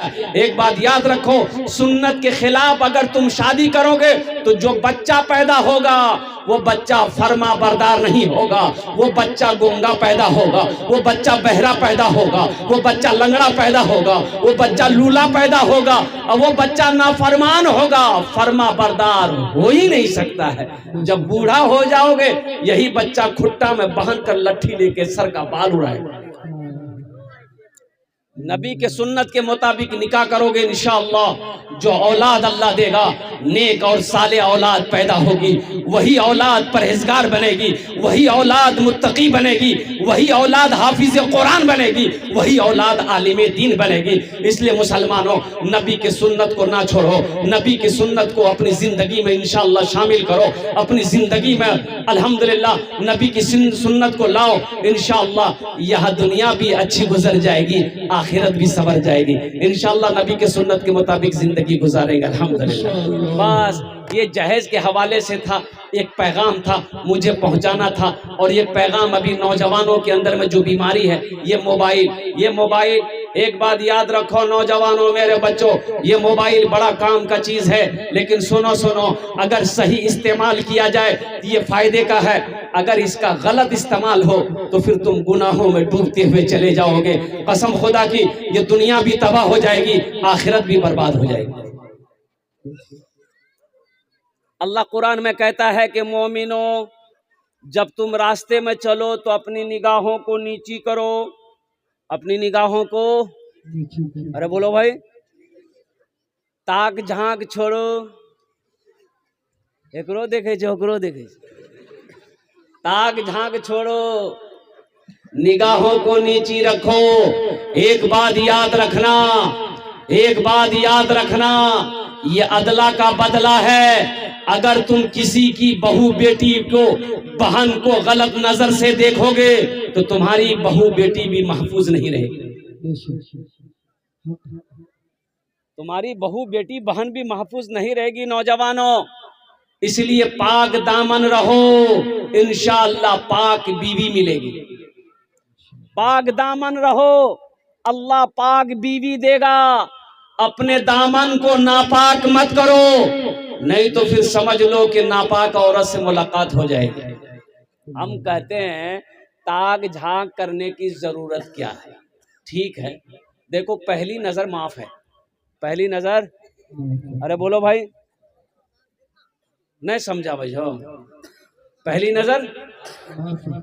है। एक बात याद रखो, सुन्नत के खिलाफ अगर तुम शादी करोगे तो जो बच्चा पैदा होगा वो बच्चा फर्मा बरदार नहीं होगा, वो बच्चा गूंगा पैदा होगा, वो बच्चा बहरा पैदा होगा, वो बच्चा लंगड़ा पैदा होगा, वो बच्चा लूला पैदा होगा और वो बच्चा नाफरमान होगा, फर्मा बरदार हो ही नहीं सकता है। जब बूढ़ा हो जाओगे यही बच्चा खुट्टा में बांध कर लट्ठी लेके सर का बाल उड़ाएगा। नबी के सुन्नत के मुताबिक निकाह करोगे इंशाअल्लाह जो औलाद अल्लाह देगा नेक और साले औलाद पैदा होगी, वही औलाद परहेजगार बनेगी, वही औलाद मुत्तकी बनेगी, वही औलाद हाफिज कुरान बनेगी, वही औलाद आलिम दीन बनेगी। इसलिए मुसलमानों, नबी के सुन्नत को ना छोड़ो, नबी की सुन्नत को अपनी जिंदगी में इंशाअल्लाह शामिल करो, अपनी जिंदगी में अल्हम्दुलिल्लाह नबी की सुन्नत को लाओ। इंशाअल्लाह यह दुनिया भी अच्छी गुजर जाएगी, आखिरत भी संवर जाएगी। इंशाअल्लाह नबी के सुन्नत के मुताबिक जिंदगी गुजारेंगे अल्हम्दुलिल्लाह। बस ये जहेज के हवाले से था, एक पैगाम था मुझे पहुंचाना था। और ये पैगाम अभी नौजवानों के अंदर में जो बीमारी है, ये मोबाइल एक बात याद रखो नौजवानों, मेरे बच्चों, ये मोबाइल बड़ा काम का चीज है, लेकिन सुनो अगर सही इस्तेमाल किया जाए तो ये फायदे का है। अगर इसका गलत इस्तेमाल हो तो फिर तुम गुनाहों में डूबते हुए चले जाओगे। कसम खुदा की, ये दुनिया भी तबाह हो जाएगी, आखिरत भी बर्बाद हो जाएगी। अल्लाह कुरान में कहता है कि मोमिनों, जब तुम रास्ते में चलो तो अपनी निगाहों को नीची करो, अपनी निगाहों को, अरे बोलो भाई, ताक झांक छोड़ो, एकरो देखे छो, ओकरो देखे छो, ताक झांक छोड़ो, निगाहों को नीची रखो। एक बात याद रखना, एक बात याद रखना, ये अदला का बदला है। अगर तुम किसी की बहू बेटी को, बहन को गलत नजर से देखोगे तो तुम्हारी बहू बेटी भी महफूज नहीं रहेगी, तुम्हारी बहू बेटी बहन भी महफूज नहीं रहेगी। नौजवानों, इसलिए पाक दामन रहो, इंशाअल्लाह पाक बीवी मिलेगी। पाक दामन रहो, अल्लाह पाक बीवी देगा। अपने दामन को नापाक मत करो, नहीं तो फिर समझ लो कि नापाक औरत से मुलाकात हो जाएगी। हम कहते हैं ताक झांक करने की जरूरत क्या है? ठीक है, देखो पहली नजर माफ है, पहली नजर, अरे बोलो भाई, नहीं समझा भाई हो, पहली नजर।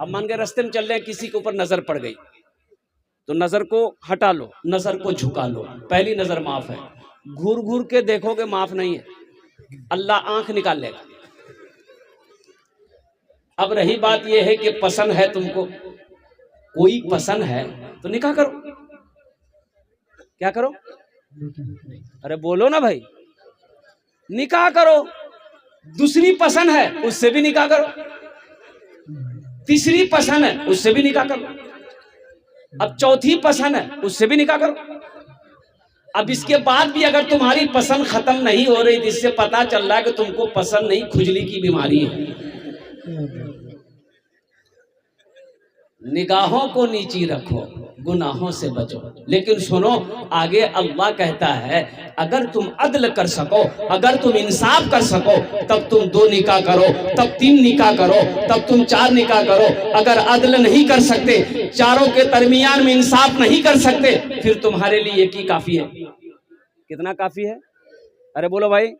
अब मान के रास्ते में चल रहे हैं, किसी के ऊपर नजर पड़ गई तो नजर को हटा लो, नजर को झुका लो, पहली नजर माफ है। घूर घूर के देखोगे माफ नहीं है, अल्लाह आंख निकाल लेगा। अब रही बात यह है कि पसंद है तुमको, कोई पसंद है तो निकाह करो। क्या करो? अरे बोलो ना भाई, निकाह करो। दूसरी पसंद है उससे भी निकाह करो, तीसरी पसंद है उससे भी निकाह करो, अब चौथी पसंद है उससे भी निकाह करो। अब इसके बाद भी अगर तुम्हारी पसंद खत्म नहीं हो रही, जिससे पता चल रहा है कि तुमको पसंद नहीं, खुजली की बीमारी है। निगाहों को नीची रखो, गुनाहों से बचो। लेकिन सुनो, आगे अल्लाह कहता है अगर तुम अदल कर सको, अगर तुम इंसाफ कर सको, तब तुम 2 निकाह करो, तब 3 निकाह करो, तब तुम 4 निकाह करो। अगर अदल नहीं कर सकते, चारों के दरमियान में इंसाफ नहीं कर सकते, फिर तुम्हारे लिए एक ही काफी है। कितना काफी है? अरे बोलो भाई,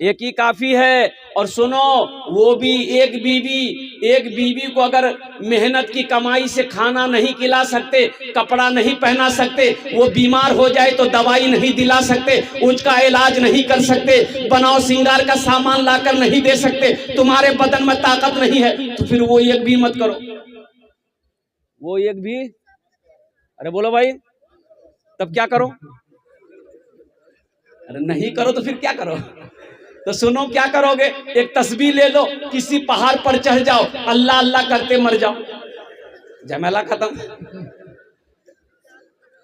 एक ही काफी है। और सुनो, वो भी एक बीवी को अगर मेहनत की कमाई से खाना नहीं खिला सकते, कपड़ा नहीं पहना सकते, वो बीमार हो जाए तो दवाई नहीं दिला सकते, उसका इलाज नहीं कर सकते, बनाओ सिंगार का सामान लाकर नहीं दे सकते, तुम्हारे बदन में ताकत नहीं है, तो फिर वो एक भी मत करो, वो एक भी। अरे बोलो भाई, तब क्या करो? अरे नहीं करो तो फिर क्या करो? तो सुनो, क्या करोगे? एक तस्बीह ले लो, किसी पहाड़ पर चढ़ जाओ, अल्लाह अल्लाह करते मर जाओ, झमेला खत्म।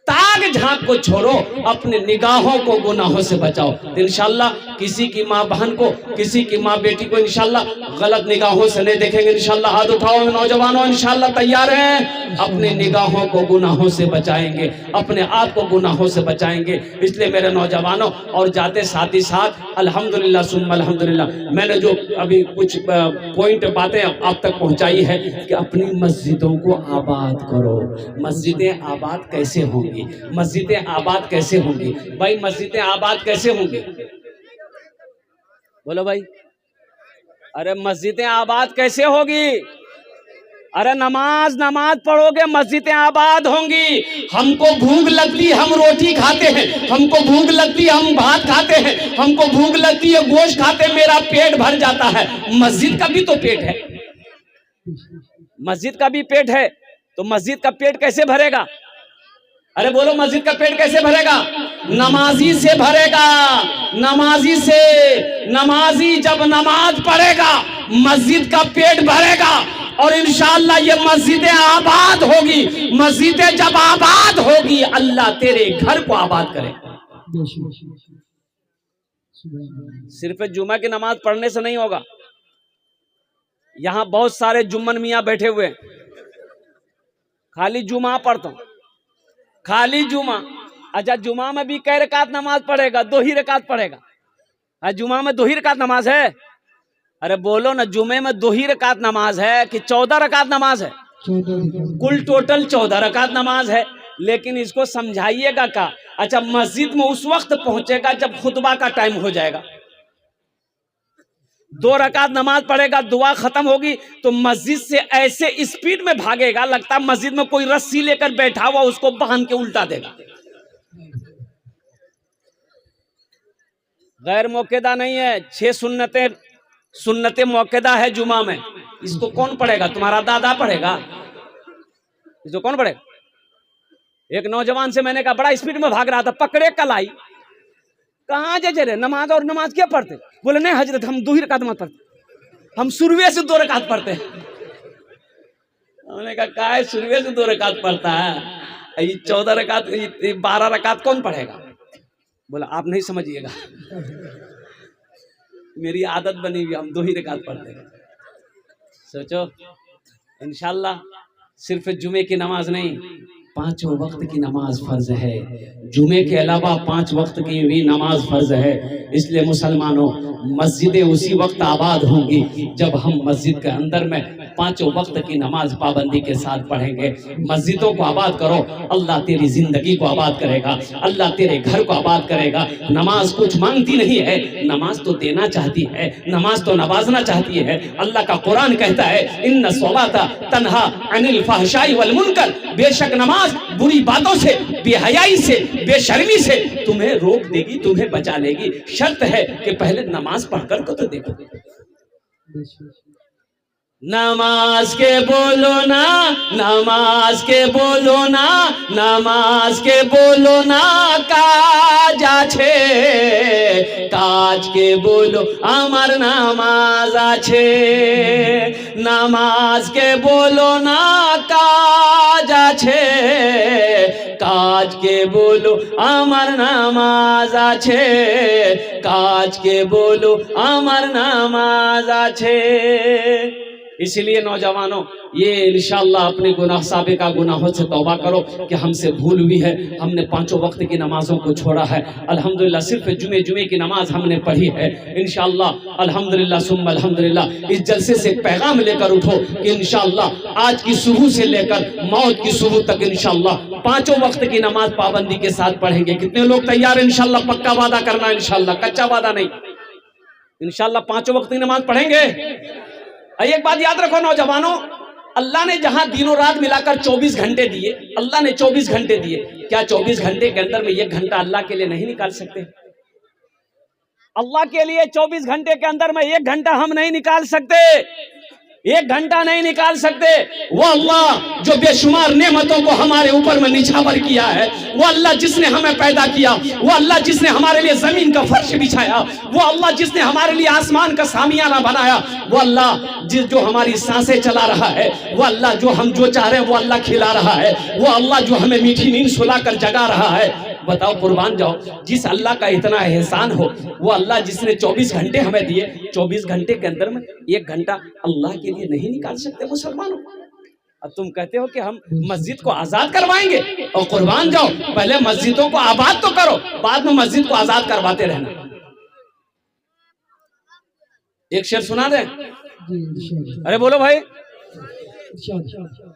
ताक झांक को छोड़ो, अपने निगाहों को गुनाहों से बचाओ। तो इंशाल्लाह किसी की माँ बहन को, किसी की माँ बेटी को इंशाल्लाह गलत निगाहों से नहीं देखेंगे। इंशाल्लाह हाथ उठाओ नौजवानों, इंशाल्लाह तैयार हैं? अपने निगाहों को गुनाहों से बचाएंगे, अपने आप को गुनाहों से बचाएंगे। इसलिए मेरे नौजवानों, और जाते साथ ही साथ अल्हम्दुलिल्लाह सुम्मा अल्हम्दुलिल्लाह, मैंने जो अभी कुछ पॉइंट बातें आप तक पहुंचाई है कि अपनी मस्जिदों को आबाद करो। मस्जिदें आबाद कैसे होंगी? मस्जिदें आबाद कैसे होंगी भाई? मस्जिदें आबाद कैसे होंगी? बोलो भाई। अरे मस्जिदें आबाद कैसे होगी? अरे नमाज पढ़ोगे, मस्जिदें आबाद होंगी। हमको भूख लगती, हम रोटी खाते हैं, हमको भूख लगती, हम भात खाते हैं, हमको भूख लगती है, गोश्त खाते, मेरा पेट भर जाता है। मस्जिद का भी तो पेट है, मस्जिद का भी पेट है, तो मस्जिद का पेट कैसे भरेगा? अरे बोलो, मस्जिद का पेट कैसे भरेगा? नमाजी से भरेगा, नमाजी से। नमाजी जब नमाज पढ़ेगा, मस्जिद का पेट भरेगा, और इंशाअल्लाह ये मस्जिदें आबाद होगी। मस्जिदें जब आबाद होगी, अल्लाह तेरे घर को आबाद करेगा। सिर्फ जुमा की नमाज पढ़ने से नहीं होगा। यहां बहुत सारे जुम्मन मियाँ बैठे हुए, खाली जुमा पढ़ता हूं, खाली जुमा। अच्छा, जुमा में भी कई रकात नमाज पढ़ेगा? 2 ही रकात पढ़ेगा। जुमा में 2 ही रकात नमाज है? अरे बोलो ना, जुमे में 2 ही रकात नमाज है कि 14 रकात नमाज है? कुल टोटल 14 रकात नमाज है। लेकिन इसको समझाइएगा का? अच्छा, मस्जिद में उस वक्त पहुंचेगा जब खुतबा का टाइम हो जाएगा, 2 रकात नमाज पढ़ेगा, दुआ खत्म होगी तो मस्जिद से ऐसे स्पीड में भागेगा, लगता है मस्जिद में कोई रस्सी लेकर बैठा हुआ, उसको बांध के उल्टा देगा। गैर मौकेदा नहीं है, 6 सुन्नतें मौकेदा है जुमा में। इसको कौन पढ़ेगा? तुम्हारा दादा पढ़ेगा? इसको कौन पढ़ेगा? एक नौजवान से मैंने कहा, बड़ा स्पीड में भाग रहा था, पकड़े कलाई, कहाँ जे रे, नमाज और नमाज क्या पढ़ते? बोले नहीं हजरत, हम 2 ही रकात नमाज पढ़ते, हम शुरुए से 2 रकात पढ़ते हैं। हमने कहा, काय शुरुए से 2 रकात पढ़ता है? ये 14 रकात, 12 रकात कौन पढ़ेगा? बोला आप नहीं समझिएगा, मेरी आदत बनी हुई, हम 2 ही रकात पढ़ते हैं। सोचो, इंशाल्लाह सिर्फ जुमे की नमाज नहीं, 5 वक्त की नमाज फर्ज है। जुमे के अलावा 5 वक्त की भी नमाज फर्ज है। इसलिए मुसलमानों, मस्जिदें उसी वक्त आबाद होंगी जब हम मस्जिद के अंदर में 5 वक्त की नमाज पाबंदी के साथ पढ़ेंगे। मस्जिदों को आबाद करो, अल्लाह तेरी जिंदगी को आबाद करेगा, अल्लाह तेरे घर को आबाद करेगा। नमाज कुछ मांगती नहीं है, नमाज तो देना चाहती है, नमाज तो नवाजना चाहती है। अल्लाह का कुरान कहता है, इन्ना सलाता तन्हा अनिल फहशाई वल मुनकर, बेशक नमाज बुरी बातों से, बेहयाई से, बेशर्मी से तुम्हें रोक देगी, तुम्हें बचा लेगी। शर्त है कि पहले नमाज पढ़कर को तो देखो। नमाज के बोलो ना, नमाज के बोलो ना, नमाज के बोलो ना, काज आछे, काज के बोलो আমার নামাজ আছে। নামাজ के बोलो ना, काज আছে, काज के बोलो আমার নামাজ আছে, काज के बोलो আমার নামাজ আছে। इसलिए नौजवानों, ये इंशाअल्लाह अपने गुनाह साबिका गुनाहों से तौबा करो कि हमसे भूल हुई है, हमने 5 वक्त की नमाजों को छोड़ा है। अल्हम्दुलिल्लाह सिर्फ जुमे की नमाज हमने पढ़ी है। इंशाअल्लाह अल्हम्दुलिल्लाह सुम्मा अल्हम्दुलिल्लाह इस जलसे से पैगाम लेकर उठो कि इंशाअल्लाह आज की सुबह से लेकर मौत की सुबह तक इंशाअल्लाह 5 वक्त की नमाज पाबंदी के साथ पढ़ेंगे। कितने लोग तैयार? इंशाअल्लाह पक्का वादा करना, इंशाअल्लाह कच्चा वादा नहीं। इंशाअल्लाह 5 वक्त की नमाज पढ़ेंगे। एक बात याद रखो नौजवानों, अल्लाह ने जहां दिनों रात मिलाकर 24 घंटे दिए, अल्लाह ने 24 घंटे दिए, क्या 24 घंटे के अंदर में 1 घंटा अल्लाह के लिए नहीं निकाल सकते? अल्लाह के लिए 24 घंटे के अंदर में 1 घंटा हम नहीं निकाल सकते? एक घंटा नहीं निकाल सकते। वो अल्लाह जो बेशुमार नेमतों को हमारे ऊपर में निछावर किया है, वो अल्लाह जिसने हमें पैदा किया, वो अल्लाह जिसने हमारे लिए जमीन का फर्श बिछाया, वो अल्लाह जिसने हमारे लिए आसमान का सामियाना बनाया, वो अल्लाह जो हमारी सांसें चला रहा है, वो अल्लाह जो हम जो चाह रहे हैं वो अल्लाह खिला रहा है, वो अल्लाह जो हमें मीठी नींद सुला कर जगा रहा है। बताओ कुर्बान जाओ, जिस अल्लाह का इतना एहसान हो, वो अल्लाह जिसने 24 घंटे हमें दिए, 24 घंटे के अंदर में 1 घंटा अल्लाह के लिए नहीं निकाल सकते मुसलमानों। अब तुम कहते हो कि हम मस्जिद को आजाद करवाएंगे, और कुर्बान जाओ पहले मस्जिदों को आबाद तो करो, बाद में मस्जिद को आजाद करवाते रहना। एक शेर सुना दे। अरे बोलो भाई।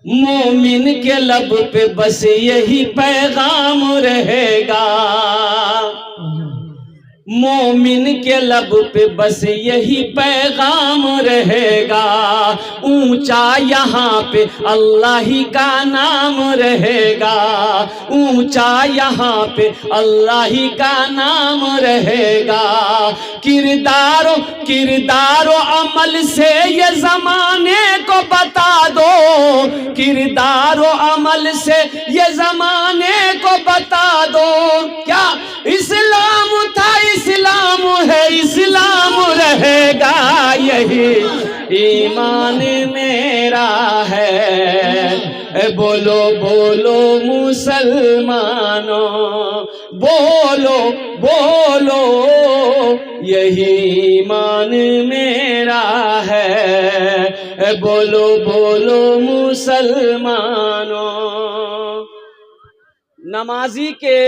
मोमिन के लब पे बस यही पैगाम रहेगा, मोमिन के लब पे बस यही पैगाम रहेगा, ऊंचा यहाँ पे अल्लाह ही का नाम रहेगा, ऊंचा यहाँ पे अल्लाह ही का नाम रहेगा। किरदारो किरदारो अमल से ये जमाने को बता दो, किरदारो अमल से ये जमाने को बता दो, क्या इस्लाम था इस्लाम है इस्लाम रहेगा, यही ईमान मेरा है। बोलो बोलो मुसलमानों, बोलो बोलो यही ईमान मेरा है। बोलो बोलो मुसलमानों। नमाजी के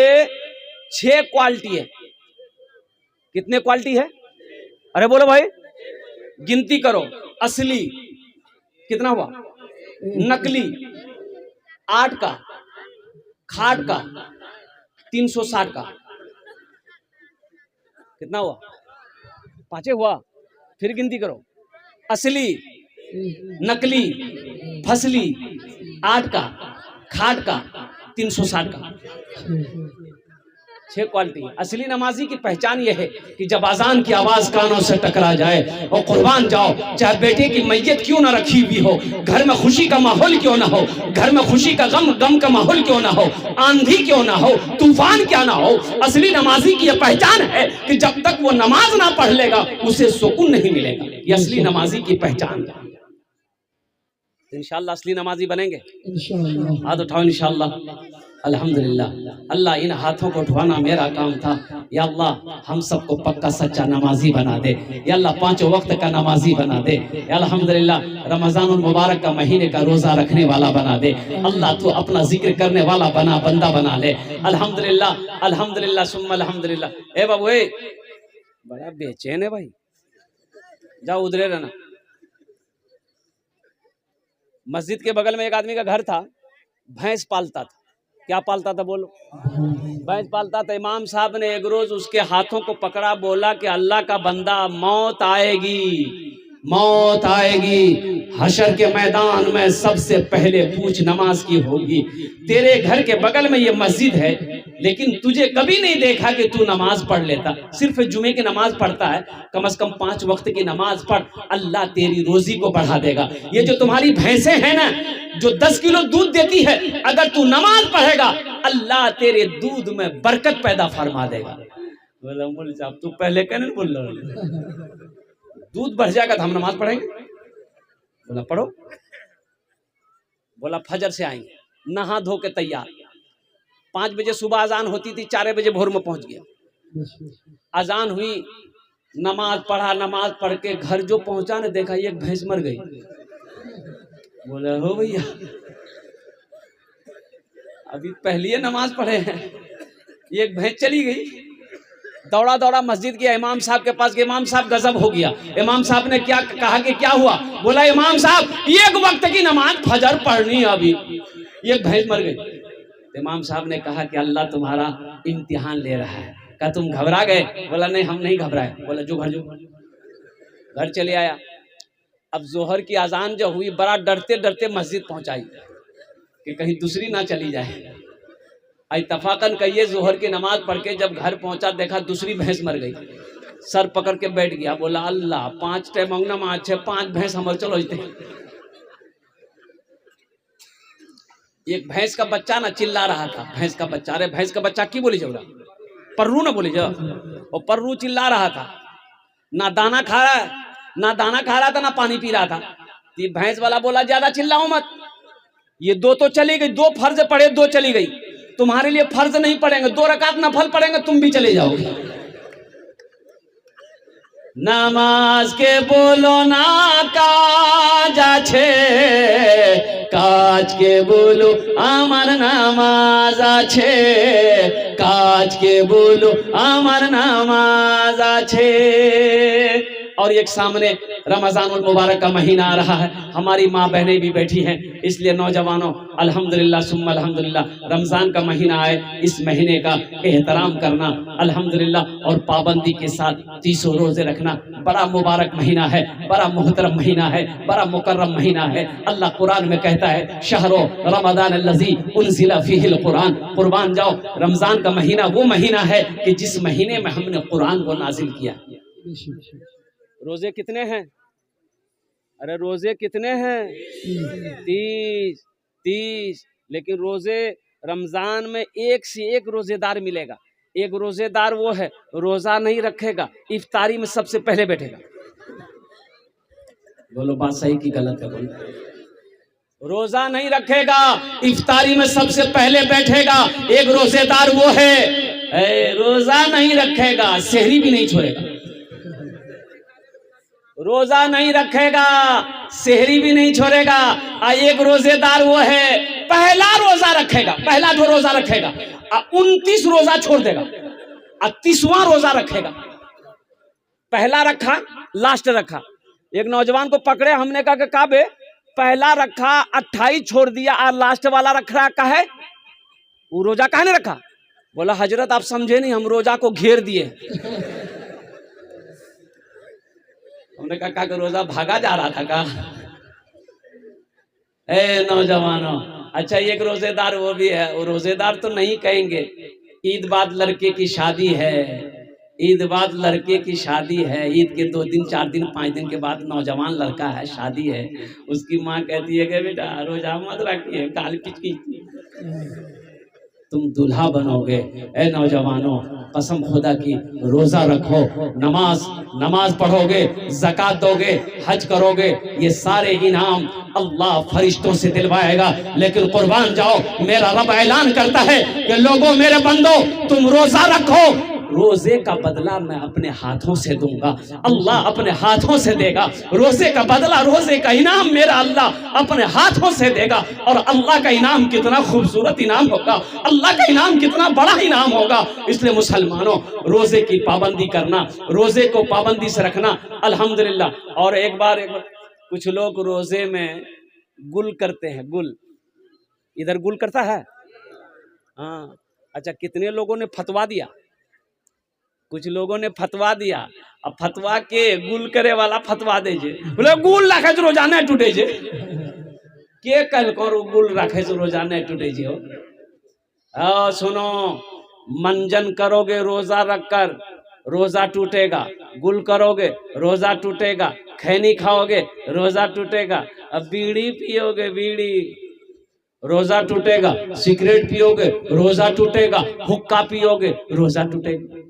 6 क्वालिटी है। कितने क्वालिटी है? अरे बोलो भाई, गिनती करो। असली कितना हुआ? नकली 8 का, खाट का 360 का, कितना हुआ? 5 हुआ। फिर गिनती करो। असली, नकली, फसली, 8 का, खाट का, 360 का, 6 क्वालिटी। असली नमाजी की पहचान यह है कि जब अजान की आवाज कानों से टकरा जाए, और कुर्बान जाओ चाहे बेटे की मैयत क्यों ना रखी हुई हो, घर में खुशी का माहौल क्यों ना हो, घर में खुशी का गम का माहौल क्यों ना हो, आंधी क्यों ना हो, तूफान क्या ना हो, असली नमाजी की यह पहचान है कि जब तक वो नमाज ना पढ़ लेगा उसे सुकून नहीं मिलेगा। ये असली नमाजी की पहचान है। इंशाअल्लाह असली नमाजी बनेंगे। हाथ उठाओ इंशाअल्लाह। अल्हम्दुलिल्लाह। अल्लाह इन हाथों को उठवाना मेरा काम था। या अल्लाह हम सबको पक्का सच्चा नमाजी बना दे। या अल्लाह 5 वक्त का नमाजी बना दे। या अल्हम्दुलिल्लाह रमज़ानुल मुबारक का महीने का रोज़ा रखने वाला बना दे। अल्लाह तू अपना जिक्र करने वाला बंदा बना ले। अल्हम्दुलिल्लाह अल्हम्दुलिल्लाह सुम्मा अल्हम्दुलिल्लाह। ए बाबू ए, बड़ा बेचैन है भाई, जाओ उधरे रहना। मस्जिद के बगल में एक आदमी का घर था, भैंस पालता था। क्या पालता था बोलो? भैंस पालता था। इमाम साहब ने एक रोज उसके हाथों को पकड़ा, बोला कि अल्लाह का बंदा, मौत आएगी, मौत आएगी, हशर के मैदान में सबसे पहले पूछ नमाज की होगी। तेरे घर के बगल में ये मस्जिद है, लेकिन तुझे कभी नहीं देखा कि तू नमाज पढ़ लेता। सिर्फ जुमे की नमाज पढ़ता है। कम से कम 5 वक्त की नमाज पढ़, अल्लाह तेरी रोजी को बढ़ा देगा। ये जो तुम्हारी भैंसें हैं ना, जो 10 किलो दूध देती है, अगर तू नमाज पढ़ेगा अल्लाह तेरे दूध में बरकत पैदा फरमा देगा। बोला मौलवी साहब तू पहले कहने बोल रहा, दूध बढ़ जाएगा तो हम नमाज पढ़ेंगे। बोला पढ़ो। बोला फजर से आएंगे, नहा धो के तैयार। 5 बजे सुबह अजान होती थी, 4 बजे भोर में पहुंच गया। अजान हुई, नमाज पढ़ा, नमाज पढ़ के घर जो पहुंचा ने देखा एक भैंस मर गई। बोले हो भैया अभी पहले नमाज पढ़े हैं, एक भैंस चली गई। दौड़ा दौड़ा मस्जिद गया, इमाम साहब के पास गया। इमाम साहब गजब हो गया। इमाम साहब ने क्या कहा कि क्या हुआ? बोला इमाम साहब 1 वक्त की नमाज फजर पढ़नी, अभी एक भैंस मर गई। इमाम साहब ने कहा कि अल्लाह तुम्हारा इम्तिहान ले रहा है। क्या तुम घबरा गए? बोला नहीं हम नहीं घबराए। बोला जो घर चले आया। अब जोहर की अजान जो हुई, बड़ा डरते डरते मस्जिद पहुंचाई कि कहीं दूसरी ना चली जाए। इत्तफाकन कहिए जोहर की नमाज पढ़ के जब घर पहुंचा, देखा दूसरी भैंस मर गई। सर पकड़ के बैठ गया, बोला अल्लाह 5 टाइम अंगना में अच्छे 5 भैंस हमर चलो जते। एक भैंस का बच्चा ना चिल्ला रहा था, भैंस का बच्चा, अरे भैंस का बच्चा की बोली जाओ, पर्रू ना बोली जाओ, और पर्रू चिल्ला रहा था, ना दाना खा रहा है, ना दाना खा रहा था ना पानी पी रहा था। ये भैंस वाला बोला ज्यादा चिल्लाओ मत, ये 2 तो चली गई, 2 फर्ज पड़े 2 चली गई, तुम्हारे लिए फर्ज नहीं पड़ेंगे, 2 रकात नफल पड़ेंगे, तुम भी चले जाओगे। नमाज के बोलो ना काज आछे, काज के बोलो आमार नामाज आछे, काज के बोलो आमार नामाज आछे। और एक सामने रमजानुल मुबारक का महीना आ रहा है, हमारी माँ बहनें भी बैठी हैं, इसलिए नौजवानों अल्हम्दुलिल्लाह सुम्मा अल्हम्दुलिल्लाह, रमजान का महीना आए, इस महीने का एहतराम करना अल्हम्दुलिल्लाह, और पाबंदी के साथ 30 रोजे रखना। बड़ा मुबारक महीना है, बड़ा मुहतरम महीना है, बड़ा मुकर्रम महीना है। अल्लाह कुरान में कहता है शहरो रमजान अल्लज़ी उनज़िला फ़ीहिल कुरान, कुर्बान जाओ, रमजान का महीना वो महीना है कि जिस महीने में हमने कुरान को नाजिल किया। रोजे कितने हैं? अरे रोजे कितने हैं? 30। लेकिन रोजे रमजान में एक से एक रोजेदार मिलेगा। एक रोजेदार वो है रोजा नहीं रखेगा, इफ्तारी में सबसे पहले बैठेगा। बोलो बात सही की गलत है? बोलो। रोजा नहीं रखेगा, इफ्तारी में सबसे पहले बैठेगा, एक रोजेदार वो है। रोजा नहीं रखेगा, सेहरी भी नहीं छोड़ेगा। रोजा नहीं रखेगा, सेहरी भी नहीं छोड़ेगा। एक रोजेदार वो है पहला रोजा रखेगा, पहला जो रोजा रखेगा 29 रोजा छोड़ देगा, 30वां रोजा रखेगा। पहला रखा, लास्ट रखा। एक नौजवान को पकड़े, हमने कहा कि काबे पहला रखा 28 छोड़ दिया और लास्ट वाला रख रहा का है, वो रोजा काहे नहीं रखा? बोला हजरत आप समझे नहीं, हम रोजा को घेर दिए। हमने कहा कि रोजा भागा जा रहा था का? नौजवानों, अच्छा एक रोजेदार वो भी है, वो रोजेदार तो नहीं कहेंगे। ईद बाद लड़के की शादी है, ईद बाद लड़के की शादी है, ईद के 2 दिन 4 दिन 5 दिन के बाद नौजवान लड़का है, शादी है। उसकी माँ कहती है कि बेटा रोजा मत रखिए, गाल खींच तुम दूल्हा बनोगे। ए नौजवानों, कसम खुदा की रोजा रखो, नमाज पढ़ोगे, ज़कात दोगे, हज करोगे, ये सारे इनाम अल्लाह फरिश्तों से दिलवाएगा। लेकिन कुर्बान जाओ, मेरा रब ऐलान करता है कि लोगों मेरे बंदो तुम रोजा रखो, रोजे का बदला मैं अपने हाथों से दूंगा। अल्लाह अपने हाथों से देगा रोजे का बदला, रोजे का इनाम मेरा अल्लाह अपने हाथों से देगा। और अल्लाह का इनाम कितना खूबसूरत इनाम होगा, अल्लाह का इनाम कितना बड़ा इनाम होगा। इसलिए मुसलमानों, रोजे की पाबंदी करना, रोजे को पाबंदी से रखना अल्हम्दुलिल्लाह। और एक बार कुछ लोग रोजे में गुल करते हैं, गुल इधर गुल करता है। हाँ अच्छा, कितने लोगों ने फतवा दिया, कुछ लोगों ने फतवा दिया। अब फतवा के गुल करे वाला फतवा दे जे, बोले गुल रखे तो रोजाना टूटे जे, के कल करो गुल रखे तो रोजाना टूटे जे हो। सुनो, मंजन करोगे रोजा रखकर रोजा टूटेगा, गुल करोगे रोजा टूटेगा, खैनी खाओगे रोजा टूटेगा, अब बीड़ी पियोगे बीड़ी रोजा टूटेगा, सिगरेट पियोगे रोजा टूटेगा, हुक्का पियोगे रोजा टूटेगा।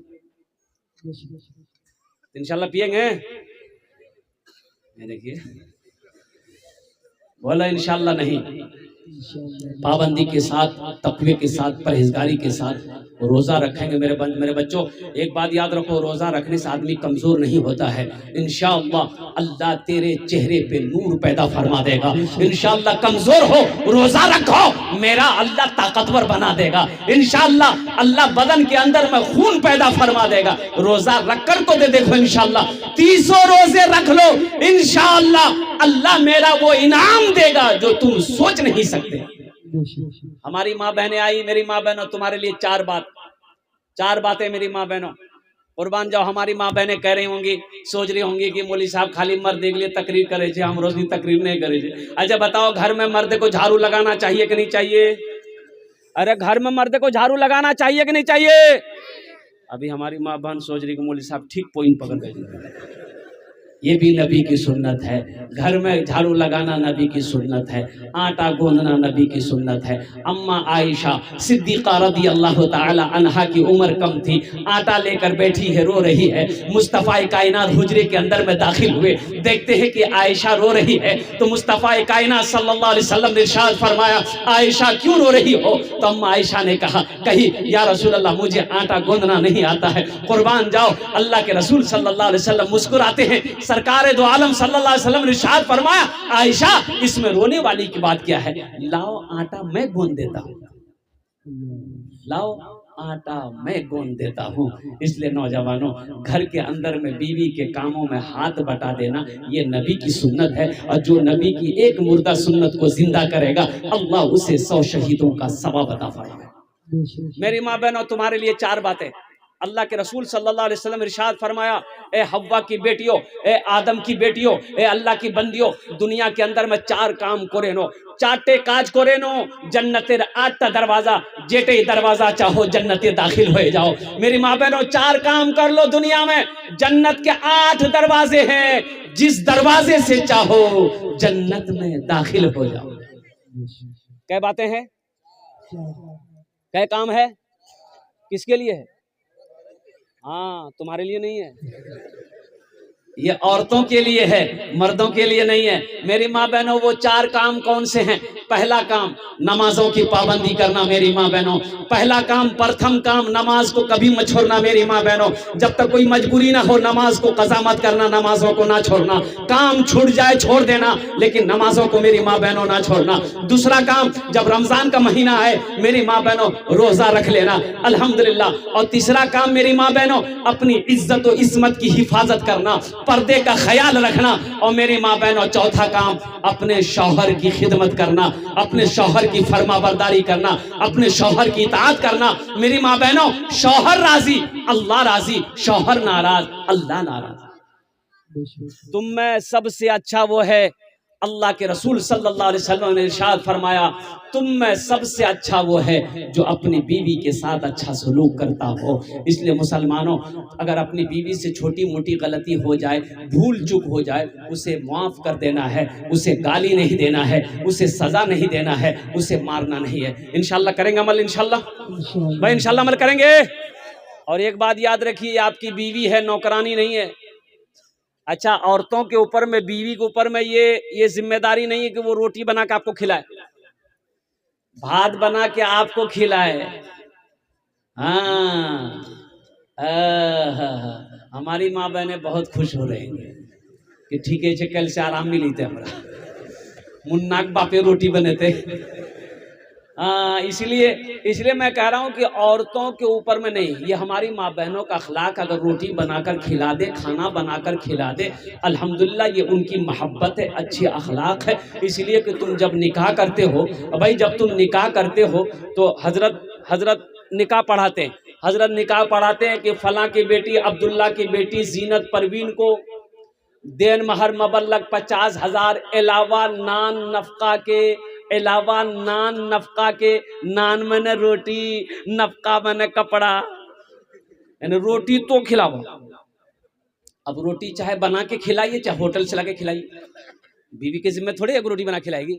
इंशाल्लाह पिएंगे? देखिए बोला इंशाल्लाह नहीं, पाबंदी के साथ, तकवे के साथ, परहेजगारी के साथ रोजा रखेंगे। मेरे बच्चों, एक बात याद रखो, रोजा रखने से आदमी कमजोर नहीं होता है। इंशाअल्लाह अल्लाह तेरे चेहरे पे नूर पैदा फरमा देगा। इंशाअल्लाह कमजोर हो रोजा रखो, मेरा अल्लाह ताकतवर बना देगा। इंशाअल्लाह अल्लाह बदन के अंदर में खून पैदा फरमा देगा। रोजा रखकर तो दे देखो, इंशाअल्लाह 30 रोजे रख लो, इंशाअल्लाह अल्लाह मेरा वो इनाम देगा जो तुम सोच नहीं सकते। हमारी माँ बहनें आई, मेरी माँ बहनों तुम्हारे लिए 4 बातें मेरी माँ बहनों, कुर्बान जाओ। हमारी माँ बहनें कह रही होंगी, सोच रही होंगी कि मौली साहब खाली मर्द के लिए तकरीर करे छे, हम रोज की तकरीर नहीं करे छे। अच्छा बताओ, घर में मर्द को झाड़ू लगाना चाहिए कि नहीं चाहिए? अरे घर में मर्द को झाड़ू लगाना चाहिए कि नहीं चाहिए? अभी हमारी माँ बहन सोच रही कि मौलवी साहब ठीक पॉइंट पकड़ गए। ये भी नबी की सुन्नत है। घर में झाड़ू लगाना नबी की सुन्नत है। आटा गूंदना नबी की सुन्नत है। अम्मा आयशा सिद्दीक़ा रज़ी अल्लाह ताला अन्हा की उम्र कम थी, आटा लेकर बैठी है, रो रही है। मुस्तफ़ा कायनात हुजरे के अंदर में दाखिल हुए, देखते हैं कि आयशा रो रही है, तो मुस्तफ़ा कायनात सल्लल्लाहु अलैहि वसल्लम ने इरशाद फरमाया, आयशा क्यों रो रही हो? तो अम्मा आयशा ने कहा, कही या रसूल अल्लाह, मुझे आटा गूंदना नहीं आता है। कुर्बान जाओ, अल्लाह के रसूल सल्लल्लाहु अलैहि वसल्लम मुस्कुराते हैं। सरकार दो आलम सल्लल्लाहु अलैहि वसल्लम ने इरशाद फरमाया, आयशा इसमें रोने वाली की बात क्या है? लाओ आटा मैं गूंद देता हूँ, लाओ आटा मैं गूंद देता हूँ। इसलिए नौजवानों, घर के अंदर में बीवी के कामों में हाथ बटा देना ये नबी की सुन्नत है। और जो नबी की एक मुर्दा सुन्नत को जिंदा करेगा, अल्लाह उसे 100 शहीदों का सवाब अता फरमाएगा। मेरी माँ बहनों, तुम्हारे लिए 4 बातें। अल्लाह के रसूल सल्लल्लाहु अलैहि वसल्लम इरशाद फरमाया, ए हव्वा की बेटियों, ए आदम की बेटियों, ए अल्लाह की बंदियों, दुनिया के अंदर में 4 काम करे नो, 4टे काज करे नो, जन्नतेर 8टा दरवाजा, जेटे दरवाजा चाहो जन्नते दाखिल हो जाओ। मेरी माँ बहनों, 4 काम कर लो, दुनिया में जन्नत के 8 दरवाजे हैं, जिस दरवाजे से चाहो जन्नत में दाखिल हो जाओ। क्या बातें हैं? क्या काम है? किसके लिए है? हाँ, तुम्हारे लिए नहीं है, ये औरतों के लिए है, मर्दों के लिए नहीं है। मेरी माँ बहनों, वो 4 काम कौन से हैं? पहला काम नमाजों की पाबंदी करना। मेरी माँ बहनों, पहला काम, प्रथम काम, नमाज को कभी मत छोड़ना। मेरी माँ बहनों, जब तक कोई मजबूरी ना हो, नमाज को कज़ा मत करना, नमाजों को ना छोड़ना। काम छूट जाए छोड़ देना, लेकिन नमाजों को मेरी माँ बहनों ना छोड़ना। दूसरा काम, जब रमजान का महीना है मेरी माँ बहनों, रोजा रख लेना, अल्हम्दुलिल्लाह। और तीसरा काम मेरी माँ बहनों, अपनी इज्जत और इस्मत की हिफाजत करना, पर्दे का ख्याल रखना। और मेरी माँ बहनों, चौथा काम, अपने शौहर की खिदमत करना, अपने शौहर की फरमाबरदारी करना, अपने शौहर की इताअत करना। मेरी माँ बहनों, शौहर राजी अल्लाह राजी, शौहर नाराज अल्लाह नाराज। तुम में सबसे अच्छा वो है, अल्लाह के रसूल सल्लल्लाहु अलैहि वसल्लम ने इरशाद फरमाया, तुम में सबसे अच्छा वो है जो अपनी बीवी के साथ अच्छा सलूक करता हो। इसलिए मुसलमानों, अगर अपनी बीवी से छोटी मोटी गलती हो जाए, भूल चूक हो जाए, उसे माफ़ कर देना है, उसे गाली नहीं देना है, उसे सज़ा नहीं देना है, उसे मारना नहीं है। इंशाल्लाह करेंगे अमल, इंशाल्लाह भाई, इंशाल्लाह अमल करेंगे। और एक बात याद रखिए, आपकी बीवी है, नौकरानी नहीं है। अच्छा, औरतों के ऊपर में, बीवी के ऊपर में ये जिम्मेदारी नहीं है कि वो रोटी बना के आपको खिलाए, भात बना के आपको खिलाए। हाँ, हमारी माँ बहनें बहुत खुश हो रही हैं कि ठीक है, कल से आराम मिली थे हमारा, मुन्नाक बापे रोटी बने थे। इसलिए मैं कह रहा हूँ कि औरतों के ऊपर में नहीं, ये हमारी माँ बहनों का अखलाक। अगर रोटी बनाकर खिला दे, खाना बनाकर खिला दे, अल्हम्दुलिल्लाह, ये उनकी मोहब्बत है, अच्छी अखलाक है। इसलिए कि तुम जब निकाह करते हो भाई, जब तुम निकाह करते हो तो हजरत निकाह पढ़ाते हैं, हजरत निकाह पढ़ाते हैं कि फलां की बेटी, अब्दुल्ला की बेटी जीनत परवीन को देन महर मबल्लग 50,000 अलावा नान नफका के, अलावा नान नफका के, नान मैंने रोटी, नफका मैंने कपड़ा, यानी रोटी तो खिलाओ। अब रोटी चाहे बना के खिलाइए, चाहे होटल चला के खिलाइए, बीवी के जिम्मे थोड़ी एक रोटी बना खिलाएगी।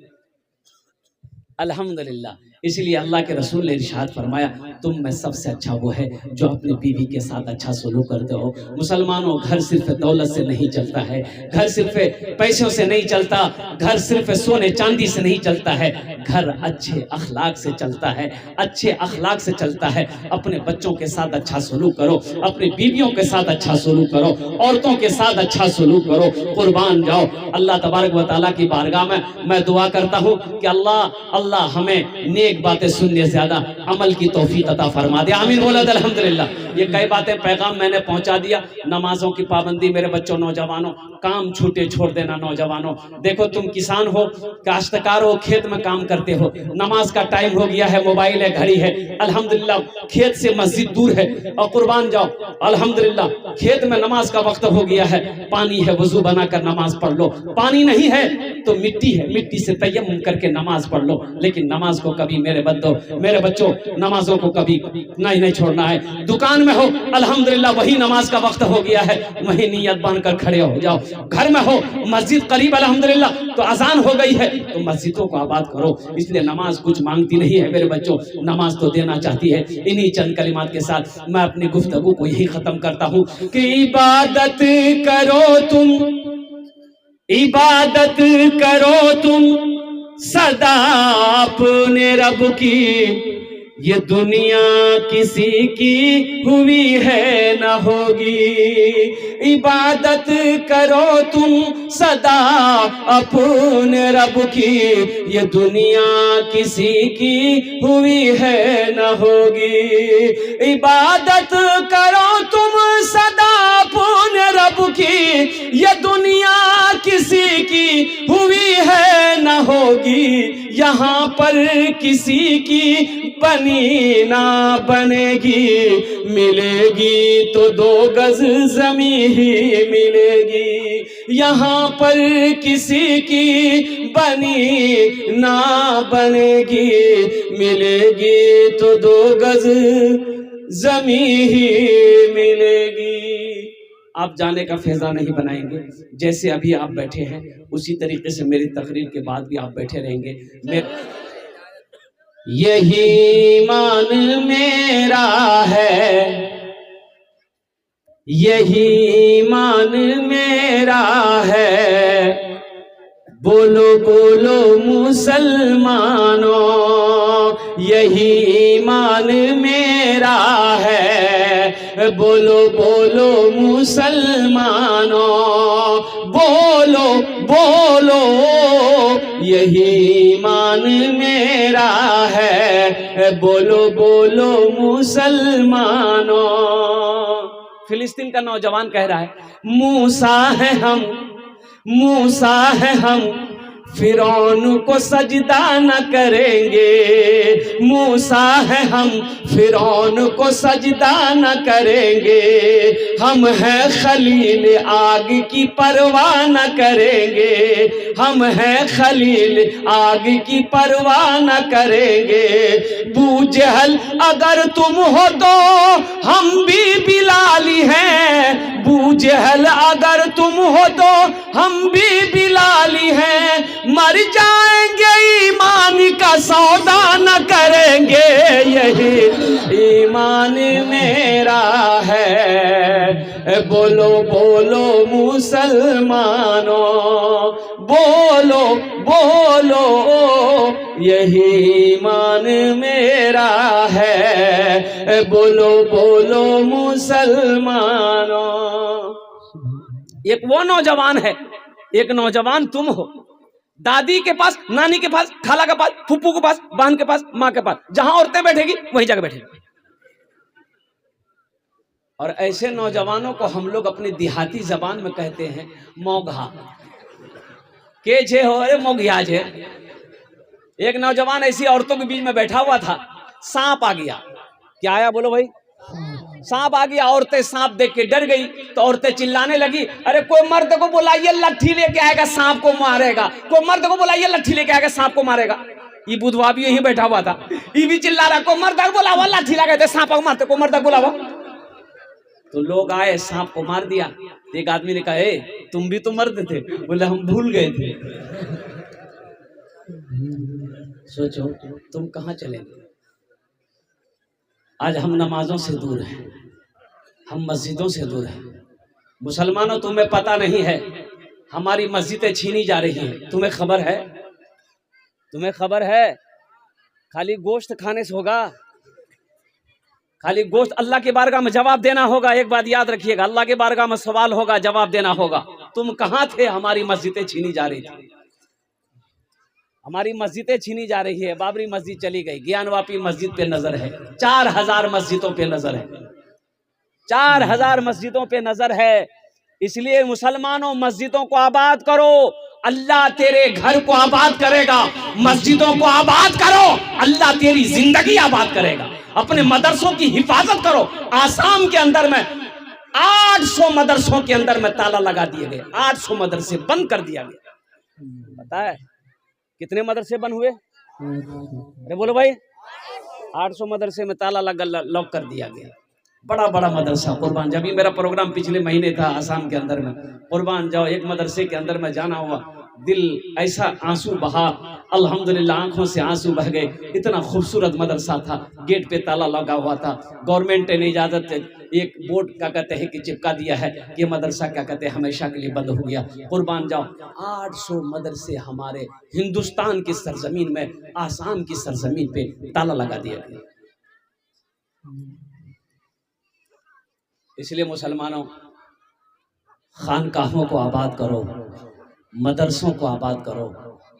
अल्हम्दुलिल्लाह, इसलिए अल्लाह के रसूल ने इरशाद फरमाया, तुम में सबसे अच्छा वो है जो अपनी बीवी के साथ अच्छा सलूक करते हो। मुसलमानों, घर सिर्फ दौलत से नहीं चलता है, घर सिर्फ पैसों से नहीं चलता, घर सिर्फ सोने चांदी से नहीं चलता है, घर अच्छे अखलाक से चलता है, अच्छे अखलाक से चलता है। अपने बच्चों के साथ अच्छा सलूक करो, अपनी बीवियों के साथ अच्छा सलूक करो, औरतों के साथ अच्छा सलूक करो, कुर्बान जाओ। अल्लाह तबारक व तआला की बारगाह में मैं दुआ करता हूँ कि अल्लाह हमें नेक बातें सुनने से ज्यादा अमल की तौफीक अता फरमा दे। आमीन बोला अल्हम्दुलिल्लाह। ये कई बातें पैगाम मैंने पहुंचा दिया। नमाजों की पाबंदी, मेरे बच्चों, नौजवानों, काम छूटे छोड़ देना। नौजवानों, देखो, तुम किसान हो, काश्तकार हो, खेत में काम करते हो, नमाज का टाइम हो गया है, मोबाइल है, घड़ी है, अल्हम्दुलिल्लाह, खेत से मस्जिद दूर है, और कुर्बान जाओ, अल्हम्दुलिल्लाह, खेत में नमाज का वक्त हो गया है, पानी है, वजू बनाकर नमाज पढ़ लो, पानी नहीं है तो मिट्टी है, मिट्टी से तयम्मुम करके नमाज पढ़ लो। लेकिन नमाज को कभी, मेरे बच्चों, नमाजों को कभी नहीं छोड़ना है। दुकान में हो अल्हम्दुलिल्लाह वही नमाज का वक्त हो गया है, वही नियत बांधकर खड़े हो जाओ। घर में हो मस्जिद करीब अल्हम्दुलिल्लाह तो अजान हो गई है तो मस्जिदों को आबाद करो। इसलिए नमाज कुछ मांगती नहीं है मेरे बच्चों, नमाज तो देना चाहती है। इन्हीं चंद कलिमात के साथ मैं अपनी गुफ्तगू को यही खत्म करता हूँ कि इबादत करो तुम, इबादत करो तुम सदा अपने रब की, ये दुनिया किसी की हुई है न होगी। इबादत करो तुम सदा अपने रब की, ये दुनिया किसी की हुई है न होगी। इबादत करो तुम सदा अपने रब की, ये दुनिया किसी की हुई है न होगी। यहाँ पर किसी की बनी ना बनेगी, मिलेगी तो 2 गज ज़मीं ही मिलेगी। यहाँ पर किसी की बनी ना बनेगी, मिलेगी तो 2 गज ज़मीं ही मिलेगी। आप जाने का फैज़ा नहीं बनाएंगे, जैसे अभी आप बैठे हैं उसी तरीके से मेरी तकरीर के बाद भी आप बैठे रहेंगे। यही ईमान मेरा है, यही ईमान मेरा है, बोलो बोलो मुसलमानों, यही ईमान मेरा है, बोलो बोलो मुसलमानों, बोलो बोलो यही ईमान मेरा है, बोलो बोलो मुसलमानों। फिलिस्तीन का नौजवान कह रहा है मूसा है हम, मूसा है हम, फिरौन को सजदा न करेंगे। मूसा है हम, फिरौन को सजदा न करेंगे। हम हैं खलील, आग की परवाह न करेंगे। हम हैं खलील, आग की परवाह न करेंगे। बू जहल अगर तुम हो तो हम भी बिलाली हैं। बू जहल अगर तुम हो तो हम भी बिलाली हैं। मर जाएंगे ईमान का सौदा न करेंगे, यही ईमान मेरा है, बोलो बोलो मुसलमानों, बोलो बोलो यही ईमान मेरा है, बोलो बोलो मुसलमानों। एक वो नौजवान है, एक नौजवान तुम हो। दादी के पास, नानी के पास, खाला के पास, फूफू के पास, बहन के पास, माँ के पास, जहां औरतें बैठेगी वही जगह बैठेगी। और ऐसे नौजवानों को हम लोग अपनी देहाती जबान में कहते हैं मोघा के जे हो, अरे मोघिया जे। एक नौजवान ऐसी औरतों के बीच में बैठा हुआ था, सांप आ गया। क्या आया बोलो भाई? सांप आ गया। औरतें सांप देख के डर गई तो औरतें चिल्लाने लगी, अरे कोई मर्द को बुलाइए, लाठी लेके आएगा, सांप को मारेगा। कोई मर्द को बुलाइए, लाठी लेके आएगा, सांप को मारेगा। ये बुधवा भी यही बैठा हुआ था, ये भी चिल्ला रहा, कोई मर्द को बुलावा, लाठी लगा सांप को मारते, कोई मर्द को बुलावा। तो लोग आए, सांप को मार दिया। एक आदमी ने कहा, ए तुम भी तो मर्द थे। बोले हम भूल गए थे। सोचो तुम कहाँ चले गए। आज हम नमाजों से दूर हैं, हम मस्जिदों से दूर हैं। मुसलमानों तुम्हें पता नहीं है, हमारी मस्जिदें छीनी जा रही हैं। तुम्हें खबर है? तुम्हें खबर है? खाली गोश्त खाने से होगा? खाली गोश्त? अल्लाह के बारगाह में जवाब देना होगा। एक बात याद रखिएगा, अल्लाह के बारगाह में सवाल होगा, जवाब देना होगा। तुम कहाँ थे? हमारी मस्जिदें छीनी जा रही थी, हमारी मस्जिदें छीनी जा रही है। बाबरी मस्जिद चली गई, ज्ञानवापी मस्जिद पे नजर है, 4000 मस्जिदों पे नजर है, 4000 मस्जिदों पे नजर है। इसलिए मुसलमानों मस्जिदों को आबाद करो, अल्लाह तेरे घर को आबाद करेगा। मस्जिदों को आबाद करो, अल्लाह तेरी जिंदगी आबाद करेगा। अपने मदरसों की हिफाजत करो। आसाम के अंदर में 800 मदरसों के अंदर में ताला लगा दिए गए, 800 मदरसे बंद कर दिया गया। पता है कितने मदरसे बंद हुए? अरे बोलो भाई, 800 मदरसे में ताला लगा, लॉक कर दिया गया। बड़ा बड़ा मदरसा कुर्बान। जब भी मेरा प्रोग्राम पिछले महीने था आसाम के अंदर में, कुर्बान जाओ एक मदरसे के अंदर में जाना हुआ, दिल ऐसा आंसू बहा, अल्हम्दुलिल्लाह आंखों से आंसू बह गए। इतना खूबसूरत मदरसा था, गेट पे ताला लगा हुआ था, गवर्नमेंट ने इजाजत एक बोर्ड क्या कहते हैं कि चिपका दिया है, ये मदरसा क्या कहते हैं हमेशा के लिए बंद हो गया। कुर्बान जाओ 800 मदरसे हमारे हिंदुस्तान की सरजमीन में, आसाम की सरजमीन पे ताला लगा दिया गया। इसलिए मुसलमानों, खानकाहों को आबाद करो, मदरसों को आबाद करो,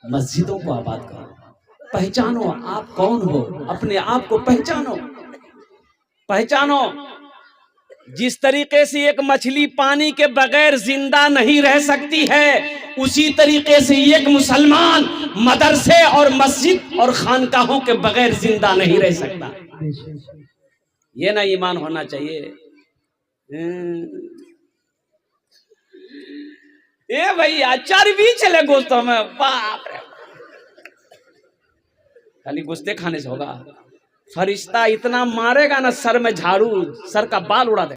मस्जिदों को आबाद करो। पहचानो आप कौन हो, अपने आप को पहचानो, पहचानो। जिस तरीके से एक मछली पानी के बगैर जिंदा नहीं रह सकती है, उसी तरीके से एक मुसलमान मदरसे और मस्जिद और खानकाहों के बगैर जिंदा नहीं रह सकता। ये ना ईमान होना चाहिए। ए भैया चर्बी चले गोश्तों में, बाप रे, खाली गोश्ते खाने से होगा? फरिश्ता इतना मारेगा ना, सर में झाड़ू, सर का बाल उड़ा दे।